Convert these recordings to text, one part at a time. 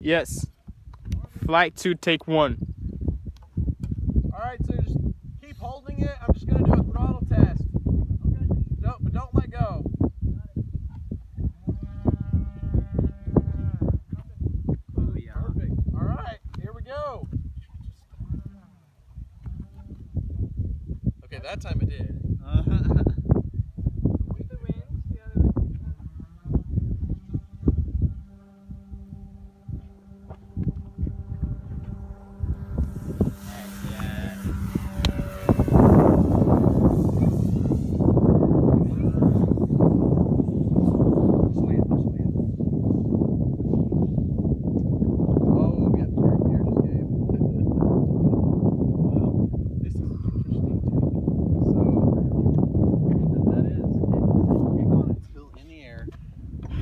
Yes. Flight 2, take 1. All right, so just keep holding it. I'm just going to do a throttle test. Okay. But don't let go. Oh, yeah. Perfect. All right, here we go. Okay, that time it did.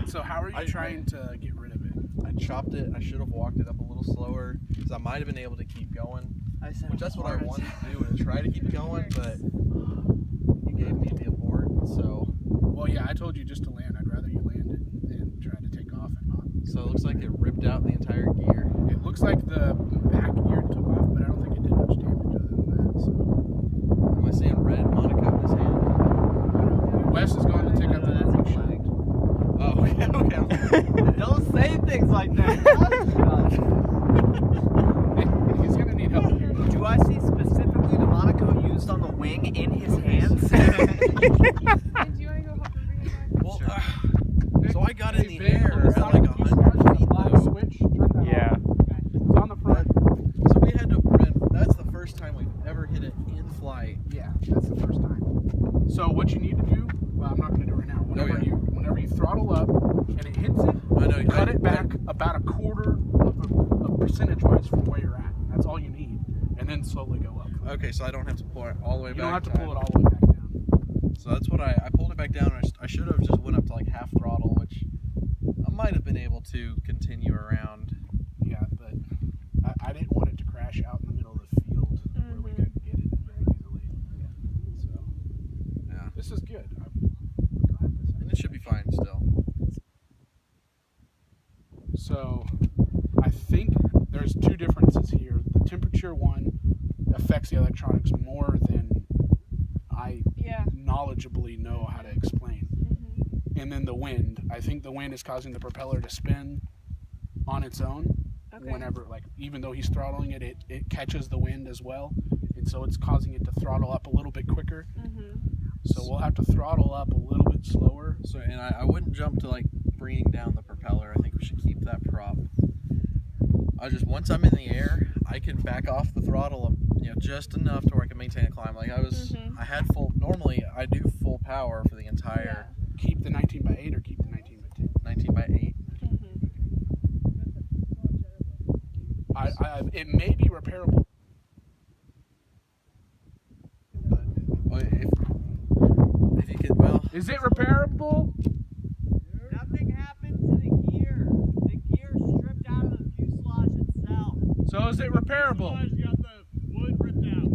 So how are you trying to get rid of it? I chopped it. I should have walked it up a little slower because I might have been able to keep going. Which that's what I wanted to do, and try to keep going, but you gave me the abort, so. Well, yeah, I told you just to land. I'd rather you land it than try to take off and not. So it looks like it ripped out the entire gear. It looks like the back gear took off, but I don't think it did much damage other than that. So. Am I seeing red Monaco in his hand? Wes is going to take out the flag. Oh, okay. Don't say things like that. He's going to need help here. Do I see specifically the Monaco used on the wing in his hands? Do you want to go hop and bring it back? Well, so I got in the air at like 100 feet Black though. switch. Turn that Yeah. on. It's on the front. So we had to, that's the first time we've ever hit it in flight. Yeah, that's the first time. So what you need to do, well, I'm not going to do it right now. Whenever you throttle up and it hits it, cut it back about a quarter of percentage-wise from where you're at. That's all you need, and then slowly go up. Okay, so I don't have to pull it all the way back. You don't have to pull it all the way back down. So that's what I pulled it back down. And I should have just went up to like half throttle, which I might have been able to continue around. Yeah, but I didn't want it to crash out in the middle of the field where we couldn't get it very easily. So Yeah, this is good. I'm glad this and it should be fine still. So I think there's two differences here. The temperature one affects the electronics more than I knowledgeably know how to explain. And then the wind. I think the wind is causing the propeller to spin on its own. Whenever, like, even though he's throttling it, it catches the wind as well. And so it's causing it to throttle up a little bit quicker. So we'll have to throttle up a little bit slower. So, and I wouldn't jump to like bringing down the propeller. I think we should keep that prop. Once I'm in the air, I can back off the throttle, just enough to where I can maintain a climb. Like I had normally I do full power for the entire. Keep the 19x8 or keep the 19x10? 19x8. It may be repairable. If you could, well. Is it repairable? Nothing happened to the gear. The gear stripped out of the fuselage itself. So is it repairable? Fuselage got the wood ripped out.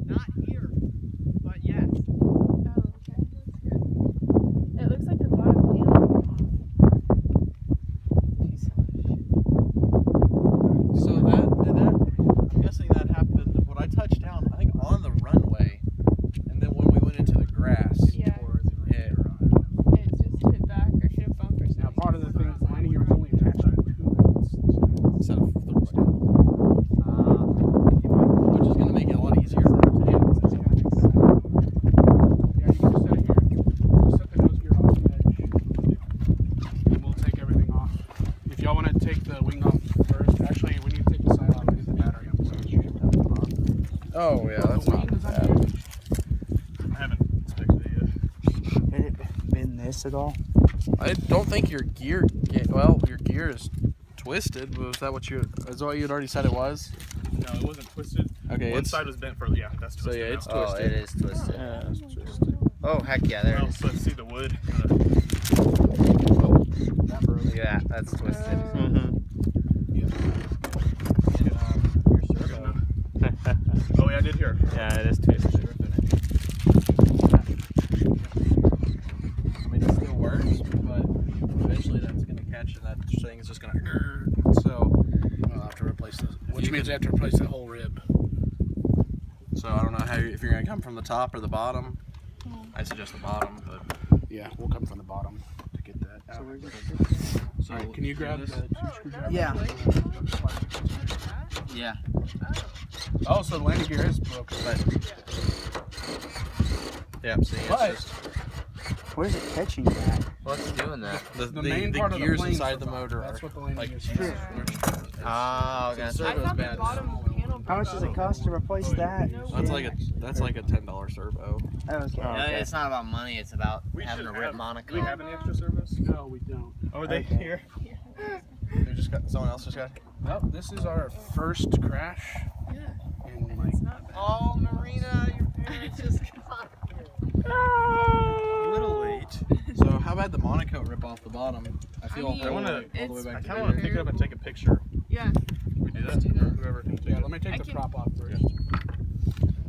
Not here, but yes. Oh, okay. That's good. It looks like the bottom wheel. So I'm guessing that happened when I touched down, I think on the runway, and then when we went into the grass. Yeah. It It just hit back or hit a bump or something. Now, part of the thing, mine here is only attached to two. instead of the which is going to make it a lot easier for him to do. Yeah, you can just set it here. Just set the nose gear off the edge. And we'll take everything off. If y'all want to take the wing off first, actually, we need to take the side off and get the battery up. So it should have it off. Oh, yeah, that's The not wing is bad. under. I haven't inspected it yet. Did it bend this at all? I don't think your gear, your gear is twisted. Was that what is that what you had already said it was? No, it wasn't twisted. Okay, One side was bent further. Yeah, that's so twisted. yeah, it's now. twisted. it is twisted. Yeah, it's twisted. Oh, heck yeah, there Oh, it is. so see the wood. Look at that, that's twisted. Oh yeah, I did hear. Yeah, it is twisted. I mean, it still works, but eventually that's going to catch and that thing is just going to means they have to replace that whole rib. So I don't know if you're gonna come from the top or the bottom. I suggest the bottom, but Yeah, we'll come from the bottom to get that out. so Alright, can you grab the two screwdrivers? Yeah. Yeah. Oh, so the landing gear is broken. yeah, see, it's But- just Where's it catching at? What's doing that? The main part of the gears plane's inside the survived. motor That's are what the landing like gear is. stripped. Oh, So the okay. servo's bad. How much does it cost to replace that? That's like a $10 servo. Okay. It's not about money. It's about having a rip Do Monaco. we have any extra service? No, we don't. Oh, are they Okay. here? They just got someone else just got. Well, this is our first crash. Yeah. In like Oh, Marina, your parents just got A little late. So how about the Monaco rip off the bottom? I feel mean, I want to. all the way it's- back I to kind of the want to rear. pick it up and take a picture. Yeah. We do Let's that. do that. Whoever can take yeah, it. let me take I the can- prop off first.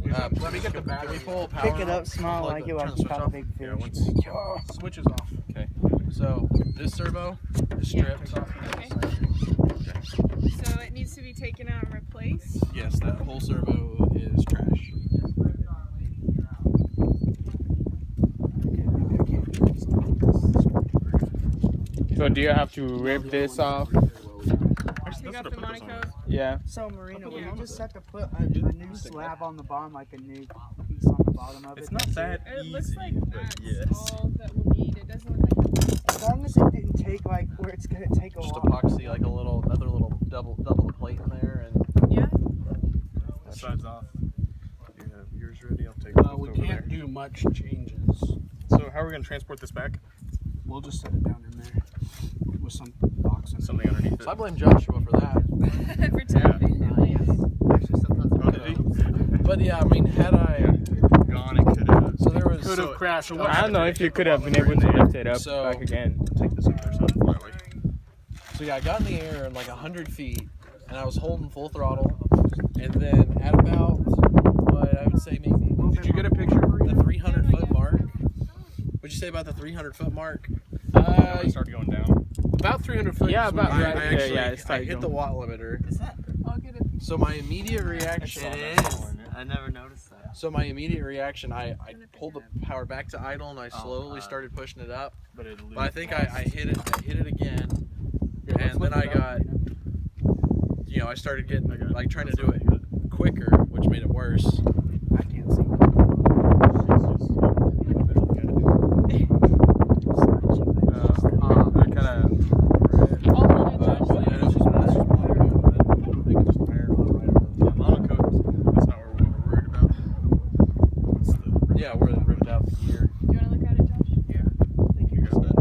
Let me get the Can battery. we pull power? Pick it up small plug like the- you turn like the switch caught a off? big Yeah, fish. once. Switch is off. So this servo is stripped. Okay. So it needs to be taken out and replaced. Yes, that whole servo is trash. So do you have to rip this off? Take That's off what I the put this Monaco. on. Yeah. So Marina, we Yeah. just have to put a new slab on the bottom, like a new piece on the bottom of it. It's not That's that It easy. looks like but that's yes. all that we'll need. It doesn't look like it. As long as it didn't take like where it's gonna take a Just while. epoxy like another little double the plate in there, and yeah. Sides off. You have yours ready. I'll take We over there. can't do much changes. So how are we gonna transport this back? We'll just set it down in there with some box and Something underneath it. so I blame Joshua for that. For tapping. Actually, sometimes Oh, did he? But yeah, I mean, had I Gone. It could have. so there was could have crashed. So what I don't know if you could have been able to lift it up So- back again. Take this up there so that way. So yeah, I got in the air in like 100 feet, and I was holding full throttle, and then at about what I would say maybe Did you get a picture? the 300-foot mark. What'd you say about the 300-foot mark? It started going down. About 300 foot. Yeah, is about when you- right there. actually Yeah, it's I tight hit the zone. watt limiter. Is that? I'll get it. So my immediate reaction. It is. I never noticed that. So my immediate reaction, I pulled the power back to idle and I Oh, slowly started pushing it up. But it But I think I hit it again, Here, let's and then lift I it up. got, I started getting like trying to do it quicker, which made it worse. I can't see. I kind of. I'll hold it, Josh. Yeah, that's just they can just fire it right over. Monaco. That's not what we're worried about. What's the? Yeah, where they ripped out the gear. Do you want to look at it, Josh? You got that?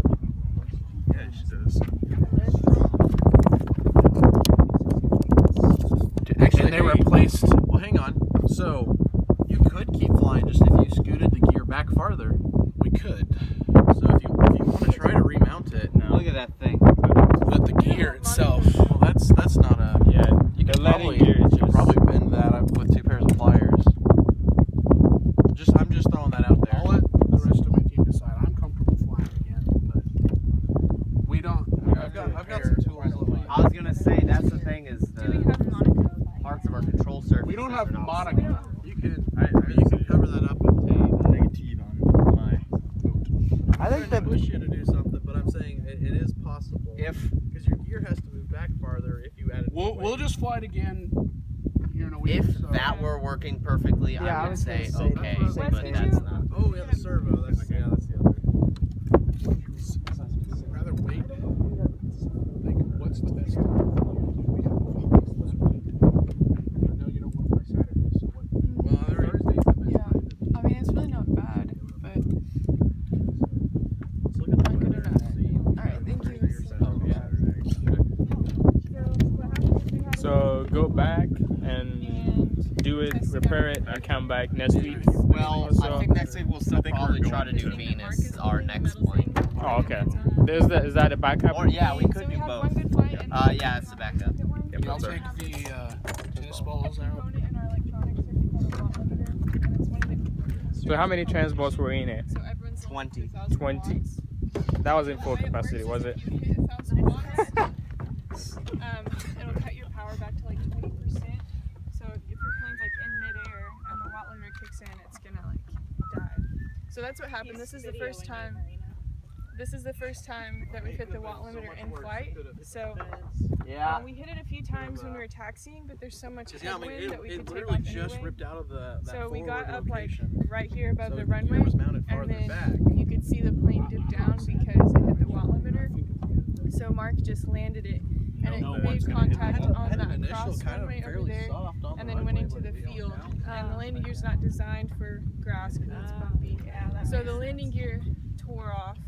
Yeah, she does. Actually, And they replaced. Well, hang on. So you could keep flying just if you scooted the gear back farther. We could, So if you want to try to remount it, Look at that thing. but the gear itself. well, that's not a. Yeah. You The could landing probably gear is you could just. probably bend that up with 2 pairs of pliers. I'm just throwing that out there. I'll let the rest of my team decide. I'm comfortable flying again, but we don't. I've got some tools. on my- I was gonna say that's the thing is Do we the have Monaco? parts of our control surface. We don't have Monaco. You could you could cover that up with tape. Negative on my. I think I the. push you to do something, but I'm saying it is possible. If Because your gear has to move back farther if you added. We'll just fly it again here in a week. if so. that were working perfectly, Yeah, I I would was gonna say say okay, that's what I was but gonna that's say. not. Oh yeah, the servo. That's the other. Rather wait. Like, what's the best? I know you don't want to fly Saturday, so what? Well, Thursday's the best Yeah. time. I mean, it's really not bad, but let's look at the not good weather enough. and see. All right, thank you. So go back and And do it, repair it, and come back next week. Well, So- I think next week we'll still think we're probably going try to do to. Venus, our next one. Oh, okay. Is that a backup? Or yeah, we So could we do have both. one good flight and Yeah, it's the backup. I'll take the tennis balls out. component in our electronics circuit called a watt limiter, and it's one of the. So how many transports were in it? So everyone's 20. 20. That was in full capacity, was it? If you hit 1,000 watts, it'll cut your power back to like 20%. So that's what happened. This is the first time. This is the first time that we've hit the watt limiter in flight. So Yeah. we hit it a few times when we were taxiing, but there's so much Yeah, I mean, headwind that we it could take literally off just anyway. ripped out of that So we got forward up like location. right here above So the the runway, gear was mounted and farther then back. you could see the plane dip down because it hit the watt limiter. So Mark just landed it, and know it what's made gonna happen. contact Had on an that initial cross kind of runway over fairly there, soft on and the then went runway, into but the it, you know, field. now- And the landing gear's not designed for grass because it's bumpy. So the landing gear tore off.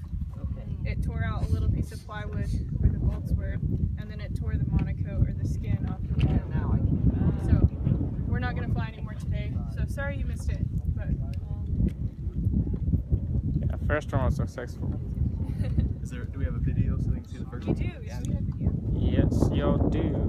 It tore out a little piece of plywood where the bolts were, and then it tore the monocoat or the skin off the wing. Now I can. So we're not gonna fly anymore today. So sorry you missed it, but Yeah, first one was successful. Do we have a video so they can see the first we one? do. Yeah, we have video. Yes, y'all do.